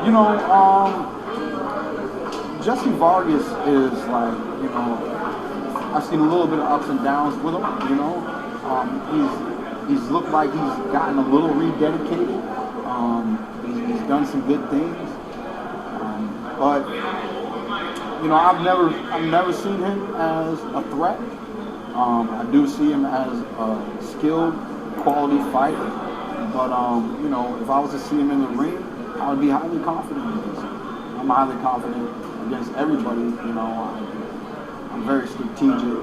You know, Jessie Vargas is like, I've seen a little bit of ups and downs with him. He's looked like he's gotten a little rededicated. He's done some good things, but I've never seen him as a threat. I do see him as a skilled, quality fighter. But if I was to see him in the ring, I would be highly confident against him. I'm highly confident against everybody. I'm very strategic.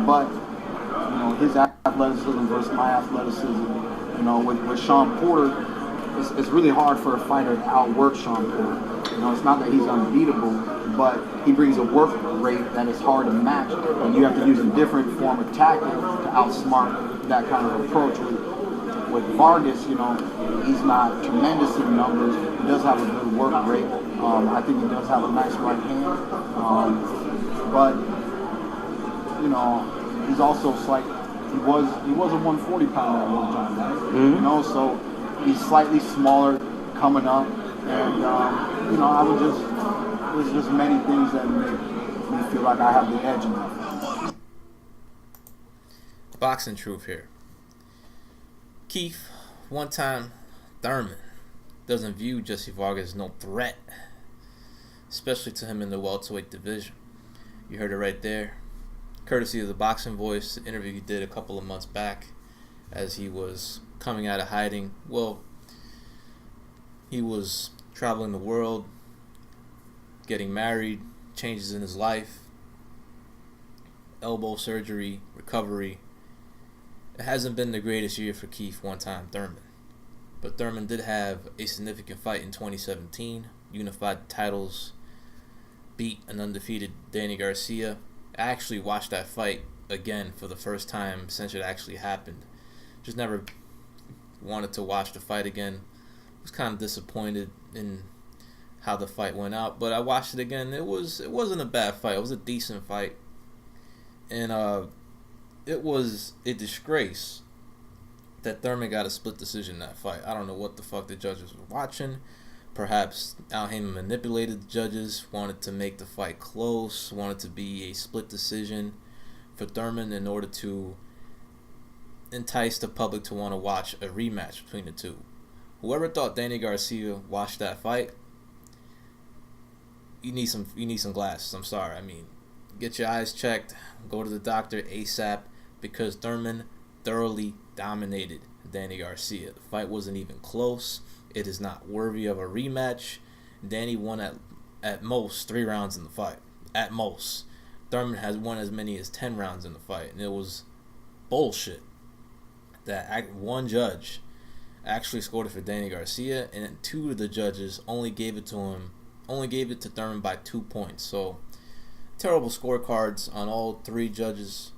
But his athleticism versus my athleticism. With Sean Porter, it's really hard for a fighter to outwork Sean Porter. It's not that he's unbeatable, but he brings a work rate that is hard to match, and you have to use a different form of tactic to outsmart that kind of approach. With Vargas, he's not tremendous in numbers. He does have a good work rate. I think he does have a nice right hand. But he's also slight. He was a 140 pounder at one time, right? Mm-hmm. So he's slightly smaller coming up, and there's just many things that make me feel like I have the edge in that. Boxing truth here. Keith, one time, Thurman doesn't view Jessie Vargas as no threat, especially to him in the welterweight division. You heard it right there. Courtesy of the Boxing Voice, the interview he did a couple of months back as he was coming out of hiding. Well, he was traveling the world, getting married, changes in his life, elbow surgery, recovery. It hasn't been the greatest year for Keith one-time Thurman. But Thurman did have a significant fight in 2017, unified titles, beat an undefeated Danny Garcia. I actually watched that fight again for the first time since it actually happened. Just never wanted to watch the fight again. Was kind of disappointed in how the fight went out, but I watched it again. It wasn't a bad fight. It was a decent fight. And it was a disgrace that Thurman got a split decision in that fight. I don't know what the fuck the judges were watching. Perhaps Al Haymon manipulated the judges, wanted to make the fight close, wanted to be a split decision for Thurman in order to entice the public to want to watch a rematch between the two. Whoever thought Danny Garcia watched that fight, you need some glasses. I'm sorry. I mean, get your eyes checked, go to the doctor ASAP, because Thurman thoroughly dominated Danny Garcia. The fight wasn't even close. It is not worthy of a rematch. Danny won at most 3 rounds in the fight. At most. Thurman has won as many as 10 rounds in the fight. And it was bullshit that one judge actually scored it for Danny Garcia, and 2 of the judges only gave it to Thurman by 2 points. So terrible scorecards on all 3 judges.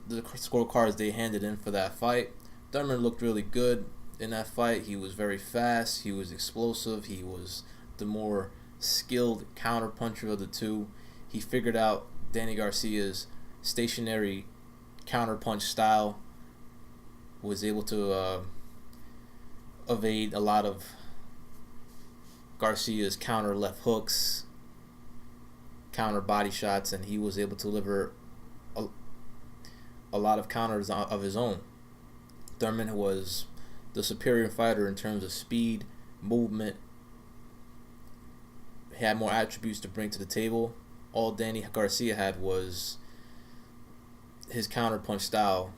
The scorecards they handed in for that fight. Thurman looked really good in that fight. He was very fast. He was explosive. He was the more skilled counterpuncher of the 2. He figured out Danny Garcia's stationary counterpunch style, was able to evade a lot of Garcia's counter left hooks, counter body shots, and he was able to deliver a lot of counters of his own. Thurman was the superior fighter in terms of speed, movement. He had more attributes to bring to the table. All Danny Garcia had was his counterpunch style,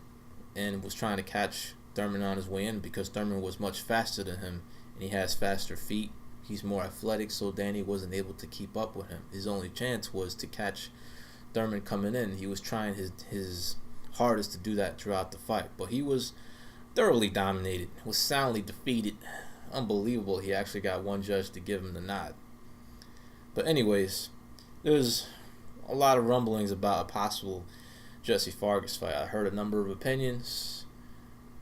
and was trying to catch Thurman on his way in, because Thurman was much faster than him, and he has faster feet. He's more athletic, so Danny wasn't able to keep up with him. His only chance was to catch Thurman coming in. He was trying his hardest to do that throughout the fight, but he was thoroughly dominated, was soundly defeated. Unbelievable he actually got one judge to give him the nod. But anyways, there's a lot of rumblings about a possible Jessie Vargas fight. I heard a number of opinions.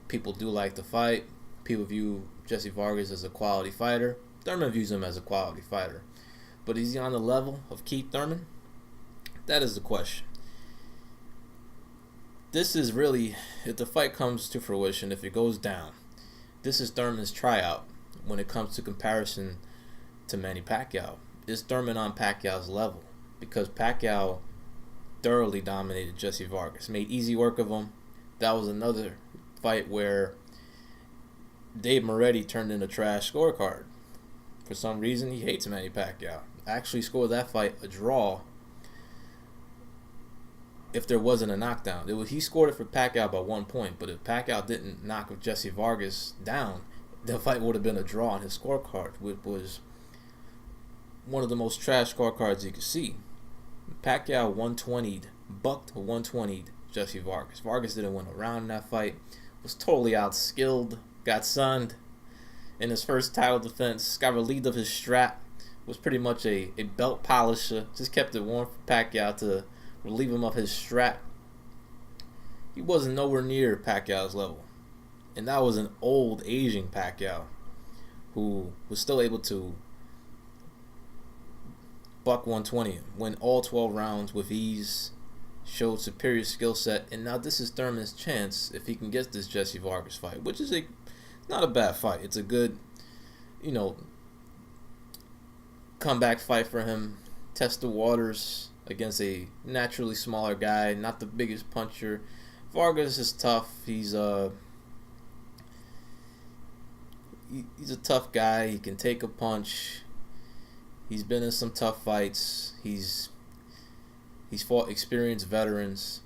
People do like the fight. People view Jessie Vargas as a quality fighter. Thurman views him as a quality fighter. But is he on the level of Keith Thurman? That is the question. This is really, if the fight comes to fruition, if it goes down, this is Thurman's tryout when it comes to comparison to Manny Pacquiao. Is Thurman on Pacquiao's level? Because Pacquiao thoroughly dominated Jessie Vargas, made easy work of him. That was another fight where Dave Moretti turned in a trash scorecard. For some reason, he hates Manny Pacquiao. Actually scored that fight a draw if there wasn't a knockdown. He scored it for Pacquiao by 1 point, but if Pacquiao didn't knock Jessie Vargas down, the fight would have been a draw on his scorecard, which was one of the most trash scorecards you could see. Pacquiao 120'd, bucked 120'd Jessie Vargas. Vargas didn't win a round in that fight, was totally outskilled, got sunned in his first title defense, got relieved of his strap, was pretty much a belt polisher, just kept it warm for Pacquiao to relieve him of his strap. He wasn't nowhere near Pacquiao's level. And that was an old aging Pacquiao who was still able to buck 120, win all 12 rounds with ease, showed superior skill set, and now this is Thurman's chance if he can get this Jessie Vargas fight, which is not a bad fight. It's a good, comeback fight for him. Test the waters against a naturally smaller guy, not the biggest puncher. Vargas is tough. He's a tough guy. He can take a punch. He's been in some tough fights. He's fought experienced veterans.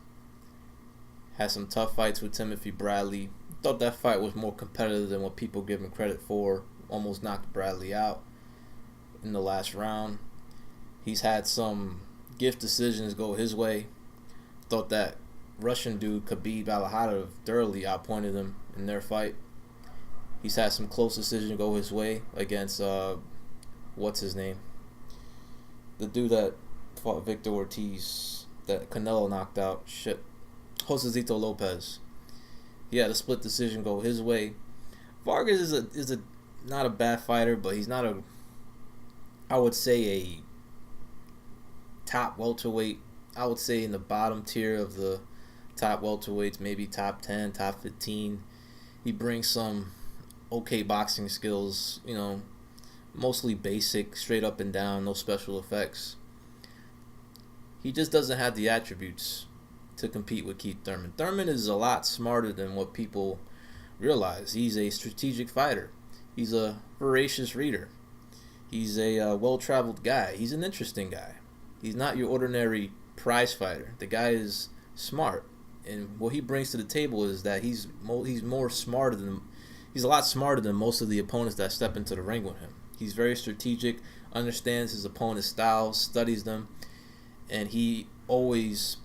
Had some tough fights with Timothy Bradley. Thought that fight was more competitive than what people give him credit for. Almost knocked Bradley out in the last round. He's had some gift decisions go his way. Thought that Russian dude Khabib Alahadov thoroughly outpointed him in their fight. He's had some close decisions go his way against what's his name? The dude that fought Victor Ortiz that Canelo knocked out. Josesito Lopez. He had a split decision go his way. Vargas is a not a bad fighter, but he's not I would say a top welterweight. I would say in the bottom tier of the top welterweights, maybe top 10, top 15. He brings some okay boxing skills, mostly basic, straight up and down, no special effects. He just doesn't have the attributes to compete with Keith Thurman. Thurman is a lot smarter than what people realize. He's a strategic fighter. He's a voracious reader. He's a well-traveled guy. He's an interesting guy. He's not your ordinary prize fighter. The guy is smart, and what he brings to the table is that he's a lot smarter than most of the opponents that step into the ring with him. He's very strategic, understands his opponent's styles, studies them, and he always,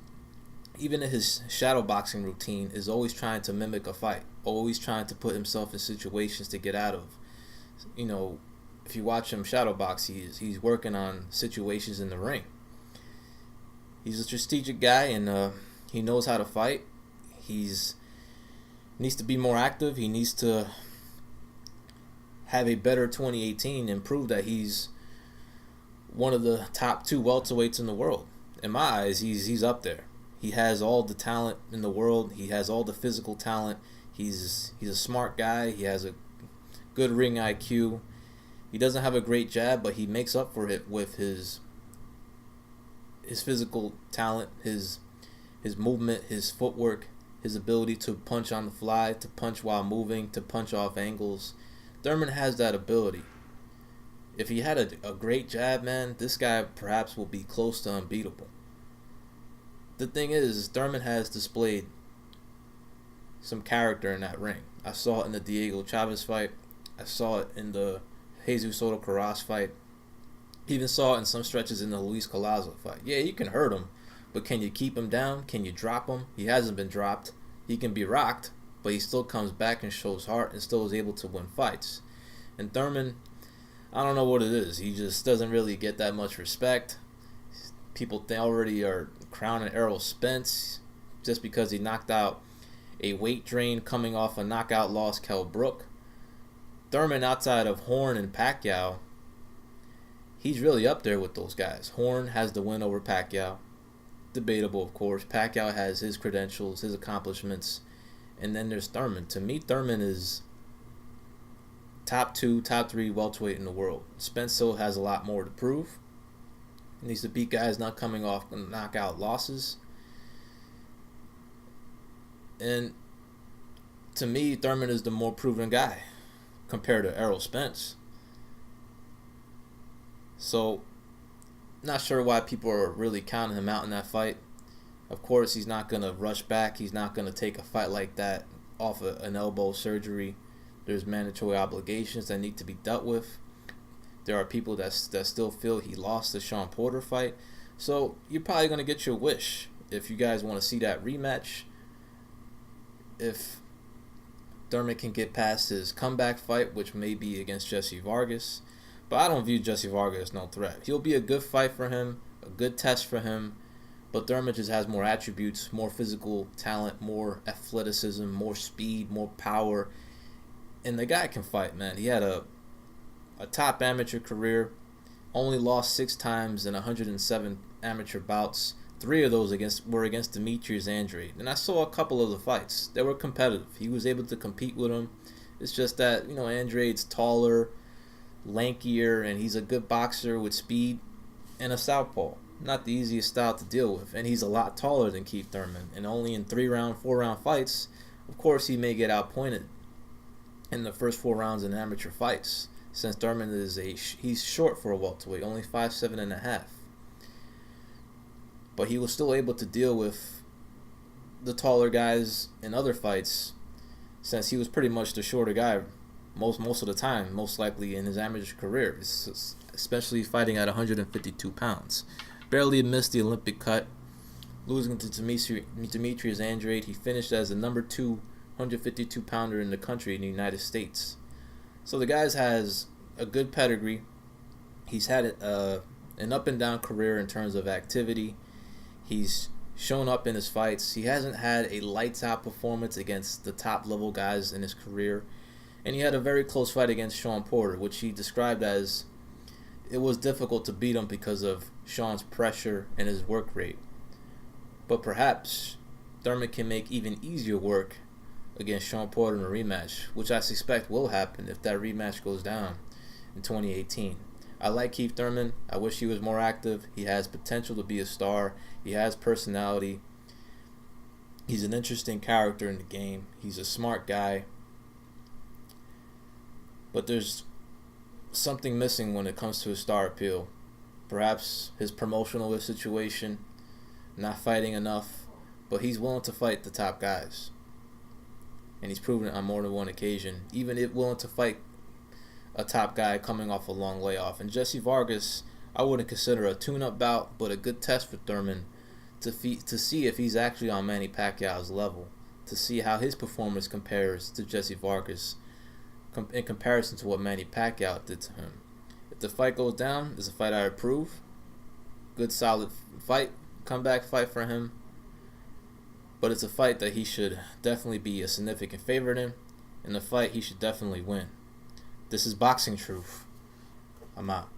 even in his shadow boxing routine, is always trying to mimic a fight, always trying to put himself in situations to get out of. If you watch him shadow box, he's working on situations in the ring. He's a strategic guy, and he knows how to fight. He's needs to be more active. He needs to have a better 2018 and prove that he's one of the top 2 welterweights in the world. In my eyes, he's up there. He has all the talent in the world. He has all the physical talent. He's a smart guy. He has a good ring IQ. He doesn't have a great jab, but he makes up for it with his physical talent, his movement, his footwork, his ability to punch on the fly, to punch while moving, to punch off angles. Thurman has that ability. If he had a great jab, man, this guy perhaps will be close to unbeatable. The thing is Thurman has displayed some character in that ring. I saw it in the Diego Chavez fight. I saw it in the Jesus Soto Carras fight. Even saw it in some stretches in the Luis Collazo fight. Yeah, you can hurt him, but can you keep him down? Can you drop him? He hasn't been dropped. He can be rocked, but he still comes back and shows heart and still is able to win fights. And Thurman, I don't know what it is. He just doesn't really get that much respect. People already are crowning Errol Spence just because he knocked out a weight drain coming off a knockout loss, Kell Brook. Thurman, outside of Horn and Pacquiao, he's really up there with those guys. Horn has the win over Pacquiao. Debatable, of course. Pacquiao has his credentials, his accomplishments. And then there's Thurman. To me, Thurman is top 2, top 3 welterweight in the world. Spence still has a lot more to prove. He needs to beat guys not coming off knockout losses. And to me, Thurman is the more proven guy compared to Errol Spence. So, not sure why people are really counting him out in that fight. Of course, he's not going to rush back. He's not going to take a fight like that off an elbow surgery. There's mandatory obligations that need to be dealt with. There are people that still feel he lost the Sean Porter fight. So, you're probably going to get your wish if you guys want to see that rematch. If Thurman can get past his comeback fight, which may be against Jessie Vargas. But I don't view Jessie Vargas as no threat. He'll be a good fight for him, a good test for him. But Thurman just has more attributes, more physical talent, more athleticism, more speed, more power. And the guy can fight, man. He had a top amateur career, only lost 6 times in 107 amateur bouts. 3 of those were against Demetrius Andrade. And I saw a couple of the fights. They were competitive. He was able to compete with him. It's just that, Andrade's taller, lankier, and he's a good boxer with speed and a southpaw. Not the easiest style to deal with. And he's a lot taller than Keith Thurman. And only in 3-round, 4-round fights, of course, he may get outpointed in the first 4 rounds in amateur fights. Since Thurman he's short for a welterweight, only 5'7.5". But he was still able to deal with the taller guys in other fights, since he was pretty much the shorter guy most of the time, most likely in his amateur career, especially fighting at 152 pounds. Barely missed the Olympic cut, losing to Demetrius Andrade. He finished as the number 2 152-pounder in the country in the United States. So the guy has a good pedigree. He's had an up-and-down career in terms of activity. He's shown up in his fights. He hasn't had a lights-out performance against the top-level guys in his career. And he had a very close fight against Sean Porter, which he described as it was difficult to beat him because of Sean's pressure and his work rate. But perhaps Thurman can make even easier work against Sean Porter in a rematch, which I suspect will happen if that rematch goes down in 2018. I like Keith Thurman. I wish he was more active. He has potential to be a star. He has personality. He's an interesting character in the game. He's a smart guy. But there's something missing when it comes to his star appeal. Perhaps his promotional situation, not fighting enough, but he's willing to fight the top guys. And he's proven it on more than one occasion, even if willing to fight a top guy coming off a long layoff. And Jessie Vargas, I wouldn't consider a tune-up bout, but a good test for Thurman to see if he's actually on Manny Pacquiao's level, to see how his performance compares to Jessie Vargas in comparison to what Manny Pacquiao did to him. If the fight goes down, it's a fight I approve. Good, solid fight, comeback fight for him. But it's a fight that he should definitely be a significant favorite in, and a fight he should definitely win. This is Boxing Truth. I'm out.